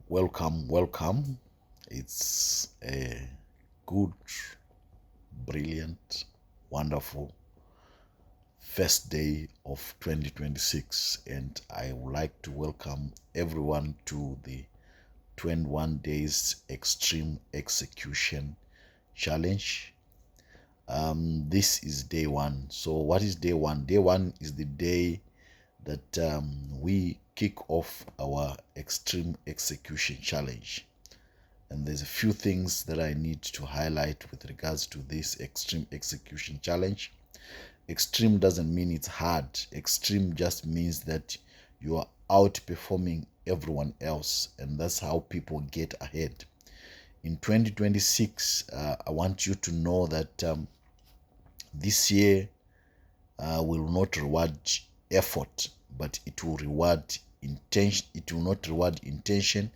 Welcome, welcome. It's a good, brilliant, wonderful first day of 2026, and I would like to welcome everyone to the 21 Days Extreme Execution Challenge. This is day one. So, what is day one? Day one is the day that we kick off our Extreme Execution Challenge. And there's a few things that I need to highlight with regards to this Extreme Execution Challenge. Extreme doesn't mean it's hard. Extreme just means that you are outperforming everyone else, and that's how people get ahead. In 2026, I want you to know that this year will not reward effort, but it will reward intention. It will not reward intention.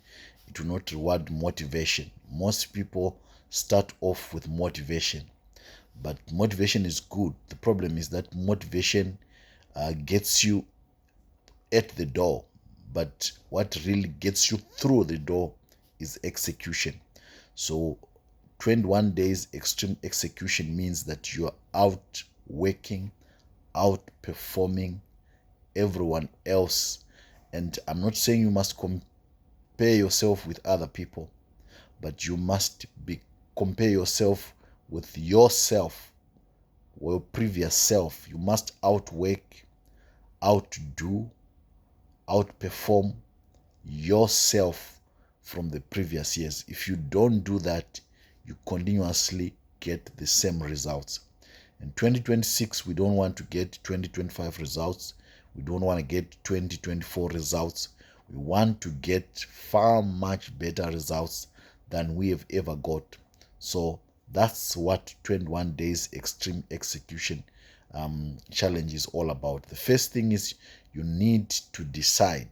It will not reward motivation. Most people start off with motivation, but motivation is good. The problem is that motivation gets you at the door, but what really gets you through the door is execution. So 21 days extreme execution means that you're out working, outperforming everyone else. And I'm not saying you must compare yourself with other people, but you must be compare yourself with yourself or your previous self. You must outwork, outdo, outperform yourself from the previous years. If you don't do that, you continuously get the same results. In 2026, we don't want to get 2025 results. We don't want to get 2024 results. We want to get far much better results than we have ever got. So that's what 21 days extreme execution challenge is all about. The first thing is you need to decide.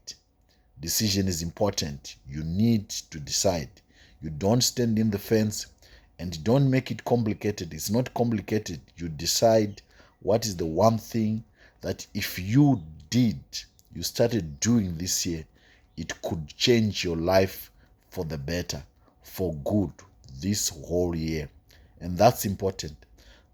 Decision is important. You need to decide. You don't stand in the fence and don't make it complicated. It's not complicated. You decide what is the one thing that if you started doing this year, it could change your life for the better, for good, this whole year. And that's important.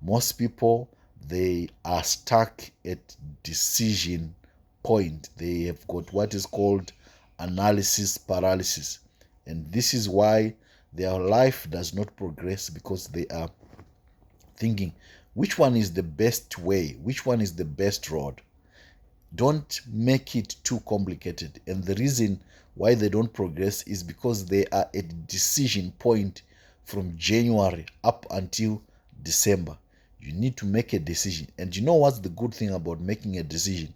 Most people, they are stuck at decision point. They have got what is called analysis paralysis. And this is why their life does not progress, because they are thinking, which one is the best way? Which one is the best road? Don't make it too complicated. And the reason why they don't progress is because they are at decision point from January up until December. You need to make a decision. And you know what's the good thing about making a decision?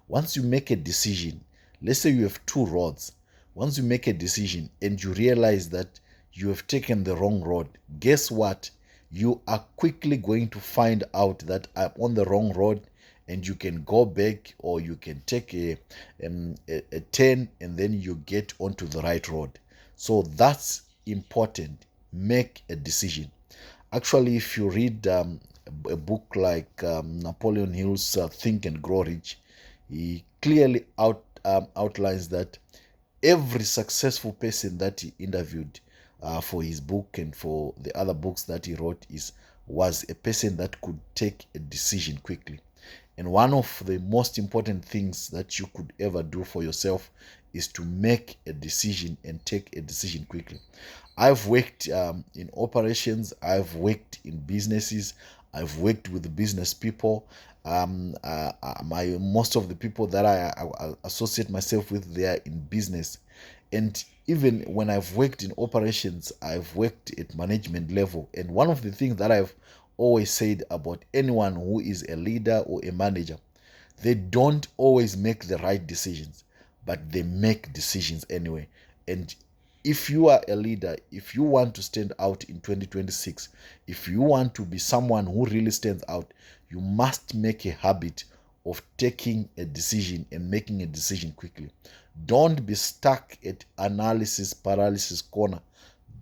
Once you make a decision, let's say you have two roads. Once you make a decision and you realize that you have taken the wrong road, guess what? You are quickly going to find out that I'm on the wrong road, and you can go back, or you can take a turn, and then you get onto the right road. So that's important. Make a decision. Actually, if you read a book like Napoleon Hill's Think and Grow Rich, he clearly outlines that every successful person that he interviewed for his book and for the other books that he wrote was a person that could take a decision quickly. And one of the most important things that you could ever do for yourself is to make a decision and take a decision quickly. I've worked in operations, I've worked in businesses, I've worked with business people. Most of the people that I associate myself with, they are in business. And even when I've worked in operations, I've worked at management level. And one of the things that I've always said about anyone who is a leader or a manager, they don't always make the right decisions, but they make decisions anyway. And if you are a leader, if you want to stand out in 2026, if you want to be someone who really stands out, you must make a habit of taking a decision and making a decision quickly. Don't be stuck at analysis paralysis corner.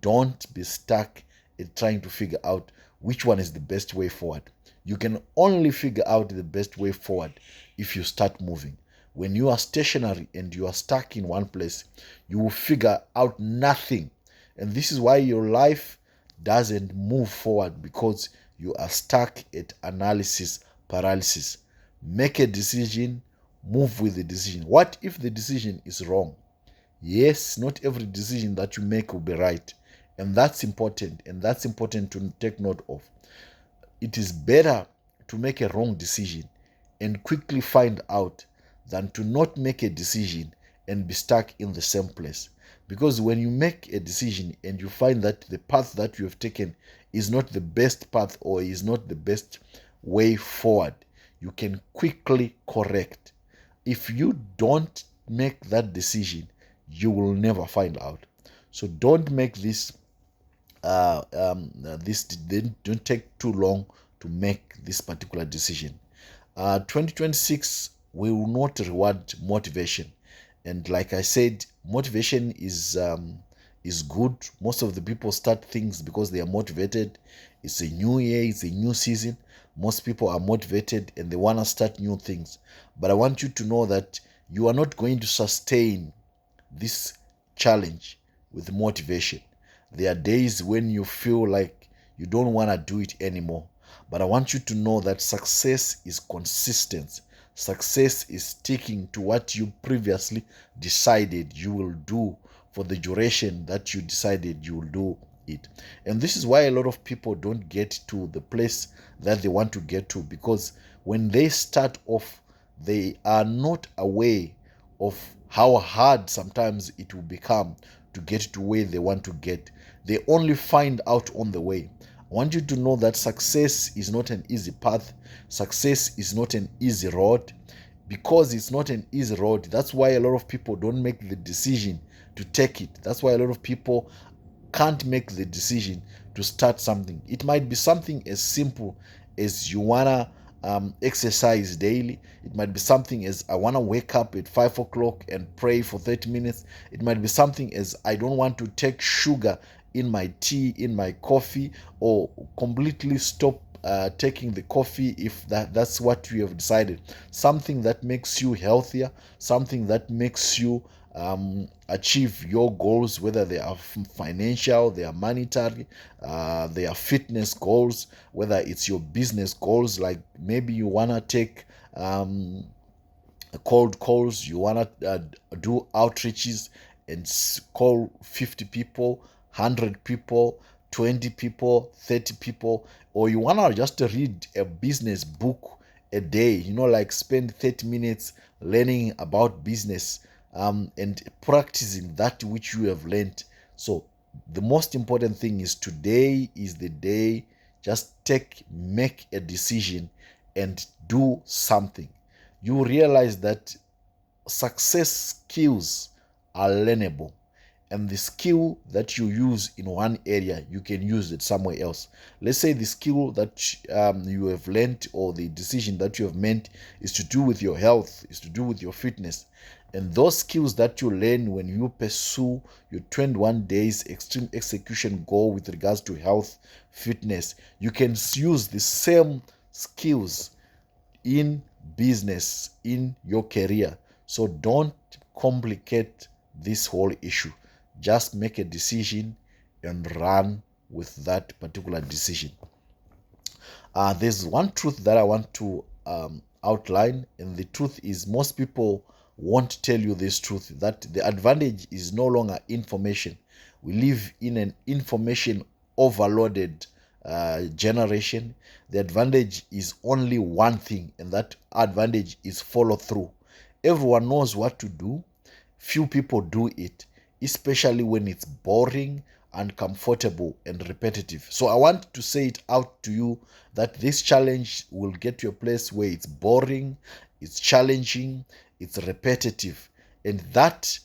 Don't be stuck at trying to figure out which one is the best way forward. You can only figure out the best way forward if you start moving. When you are stationary and you are stuck in one place, you will figure out nothing. And this is why your life doesn't move forward, because you are stuck at analysis paralysis. Make a decision, move with the decision. What if the decision is wrong? Yes, not every decision that you make will be right. And that's important. And that's important to take note of. It is better to make a wrong decision and quickly find out than to not make a decision and be stuck in the same place. Because when you make a decision and you find that the path that you have taken is not the best path or is not the best way forward, you can quickly correct. If you don't make that decision, you will never find out. So don't make this don't take too long to make this particular decision. 2026 we will not reward motivation, and like I said, motivation is good. Most of the people start things because they are motivated. It's a new year, it's a new season. Most people are motivated and they want to start new things. But I want you to know that you are not going to sustain this challenge with motivation. There are days when you feel like you don't want to do it anymore. But I want you to know that success is consistent. Success is sticking to what you previously decided you will do for the duration that you decided you will do it. And this is why a lot of people don't get to the place that they want to get to, because when they start off, they are not aware of how hard sometimes it will become to get to where they want to get. They only find out on the way. I want you to know that success is not an easy path. Success is not an easy road. Because it's not an easy road, that's why a lot of people don't make the decision to take it. That's why a lot of people can't make the decision to start something. It might be something as simple as you wanna exercise daily. It might be something as I wanna wake up at 5 o'clock and pray for 30 minutes. It might be something as I don't want to take sugar in my tea, in my coffee, or completely stop taking the coffee if that's what you have decided. Something that makes you healthier, something that makes you achieve your goals, whether they are financial, they are monetary, they are fitness goals, whether it's your business goals, like maybe you want to take cold calls, you want to do outreaches and call 50 people, 100 people, 20 people, 30 people, or you want to just read a business book a day, like spend 30 minutes learning about business and practicing that which you have learned. So the most important thing is today is the day. Just make a decision and do something. You realize that success skills are learnable, and the skill that you use in one area, you can use it somewhere else. Let's say the skill that you have learned, or the decision that you have made, is to do with your health, is to do with your fitness. And those skills that you learn when you pursue your 21 days extreme execution goal with regards to health, fitness, you can use the same skills in business, in your career. So don't complicate this whole issue. Just make a decision and run with that particular decision. There's one truth that I want to outline, and the truth is most people won't tell you this truth, that the advantage is no longer information. We live in an information overloaded generation. The advantage is only one thing, and that advantage is follow through. Everyone knows what to do, few people do it, especially when it's boring, uncomfortable, and repetitive. So I want to say it out to you that this challenge will get to a place where it's boring, it's challenging, it's repetitive. And that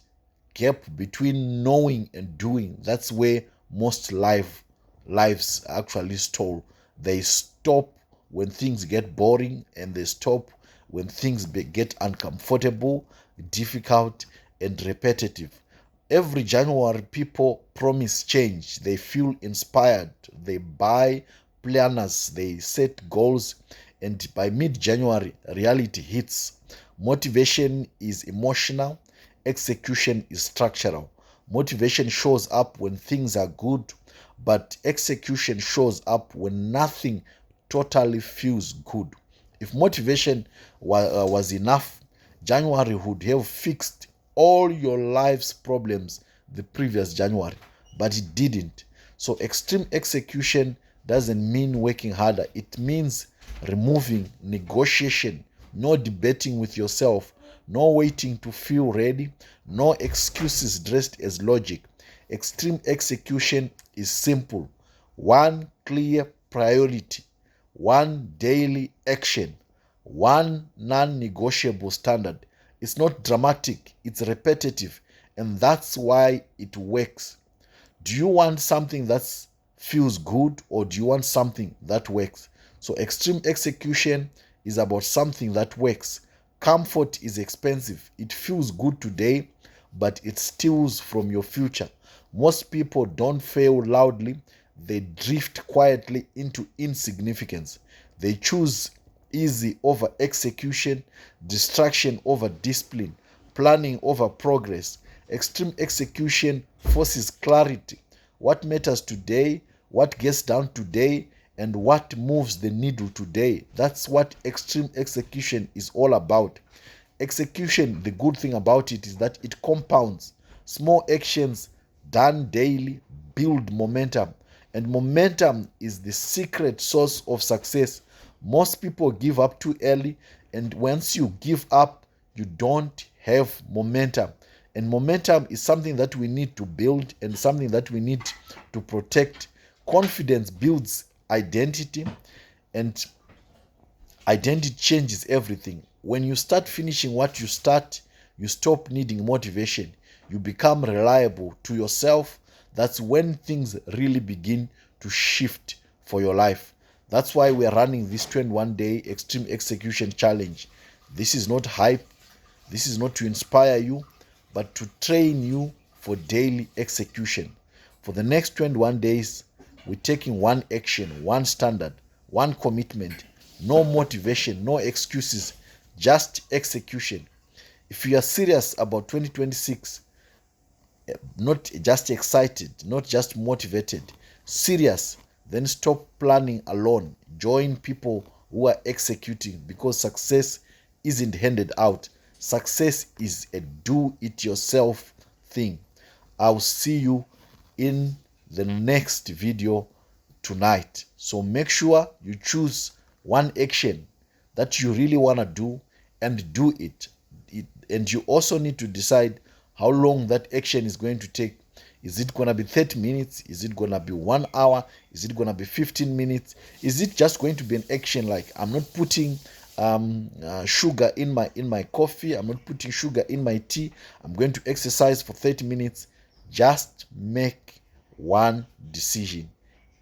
gap between knowing and doing, that's where most lives actually stall. They stop when things get boring, and they stop when things get uncomfortable, difficult, and repetitive. Every January, people promise change. They feel inspired. They buy planners. They set goals. And by mid January, reality hits. Motivation is emotional, execution is structural. Motivation shows up when things are good, but execution shows up when nothing totally feels good. If motivation was enough, January would have fixed all your life's problems the previous January, but it didn't. So, extreme execution doesn't mean working harder, it means removing negotiation, no debating with yourself, no waiting to feel ready, no excuses dressed as logic. Extreme execution is simple: one clear priority, one daily action, one non negotiable standard. It's not dramatic, it's repetitive, and that's why it works. Do you want something that feels good, or do you want something that works? So, extreme execution is about something that works. Comfort is expensive. It feels good today, but it steals from your future. Most people don't fail loudly, they drift quietly into insignificance. They choose easy over execution, distraction over discipline, planning over progress. Extreme execution forces clarity. What matters today, what gets done today, and what moves the needle today. That's what extreme execution is all about. Execution, the good thing about it is that it compounds. Small actions done daily build momentum, and momentum is the secret source of success. Most people give up too early, and once you give up, you don't have momentum. And momentum is something that we need to build and something that we need to protect. Confidence builds identity, and identity changes everything. When you start finishing what you start, you stop needing motivation. You become reliable to yourself. That's when things really begin to shift for your life. That's why we are running this 21-day extreme execution challenge. This is not hype. This is not to inspire you, but to train you for daily execution. For the next 21 days, we're taking one action, one standard, one commitment. No motivation, no excuses, just execution. If you are serious about 2026, not just excited, not just motivated, serious, then stop planning alone. Join people who are executing, because success isn't handed out. Success is a do it yourself thing. I'll see you in the next video tonight. So make sure you choose one action that you really want to do and do it. And you also need to decide how long that action is going to take. Is it going to be 30 minutes? Is it going to be 1 hour? Is it going to be 15 minutes? Is it just going to be an action like, I'm not putting sugar in my coffee, I'm not putting sugar in my tea, I'm going to exercise for 30 minutes? Just make one decision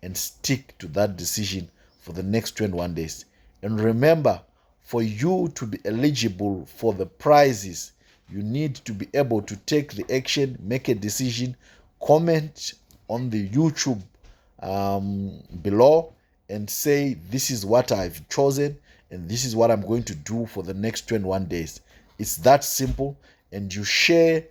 and stick to that decision for the next 21 days. And remember, for you to be eligible for the prizes, you need to be able to take the action, make a decision, comment on the YouTube below and say, this is what I've chosen and this is what I'm going to do for the next 21 days. It's that simple. And you share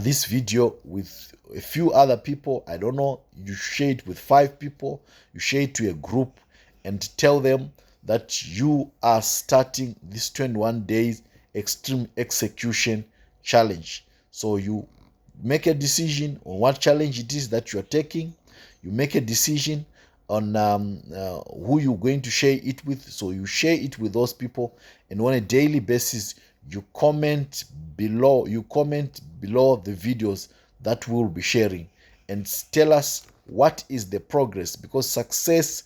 this video with a few other people. I don't know, you share it with 5 people, you share it to a group, and tell them that you are starting this 21 days extreme execution challenge. So you make a decision on what challenge it is that you're taking. You make a decision on who you're going to share it with. So you share it with those people, and on a daily basis you comment below the videos that we'll be sharing, and tell us what is the progress, because success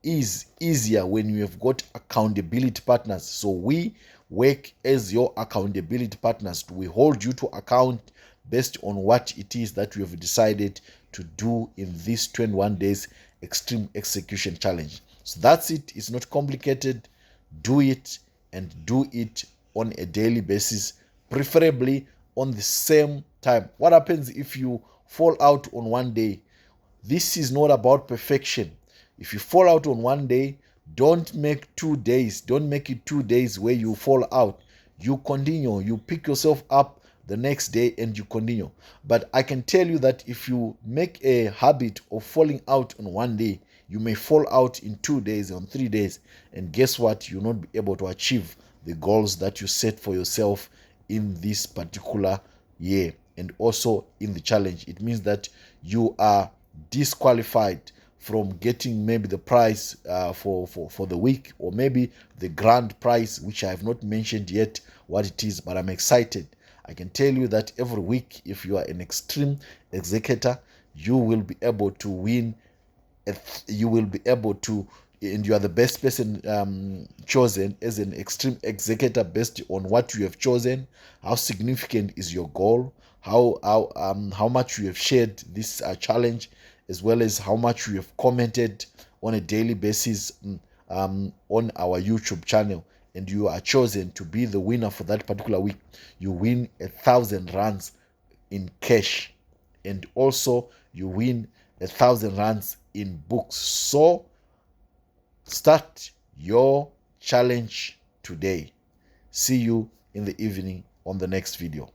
is easier when you have got accountability partners. So we work as your accountability partners. We hold you to account based on what it is that we have decided to do in this 21 days extreme execution challenge. So that's it. It's not complicated. Do it, and do it on a daily basis, preferably on the same time. What happens if you fall out on one day? This is not about perfection. If you fall out on one day, Don't make 2 days. Don't make it 2 days where you fall out. You continue. You pick yourself up the next day and you continue. But I can tell you that if you make a habit of falling out on one day, you may fall out in 2 days, on 3 days. And guess what? You'll not be able to achieve the goals that you set for yourself in this particular year and also in the challenge. It means that you are disqualified from getting maybe the prize for the week, or maybe the grand prize, which I have not mentioned yet what it is, but I'm excited. I can tell you that every week, if you are an extreme executor, you will be able to win. You will be able to, and you are the best person chosen as an extreme executor based on what you have chosen. How significant is your goal? How much you have shared this challenge, as well as how much you have commented on a daily basis on our YouTube channel, and you are chosen to be the winner for that particular week. You win 1,000 rands in cash, and also you win 1,000 rands in books. So start your challenge today. See you in the evening on the next video.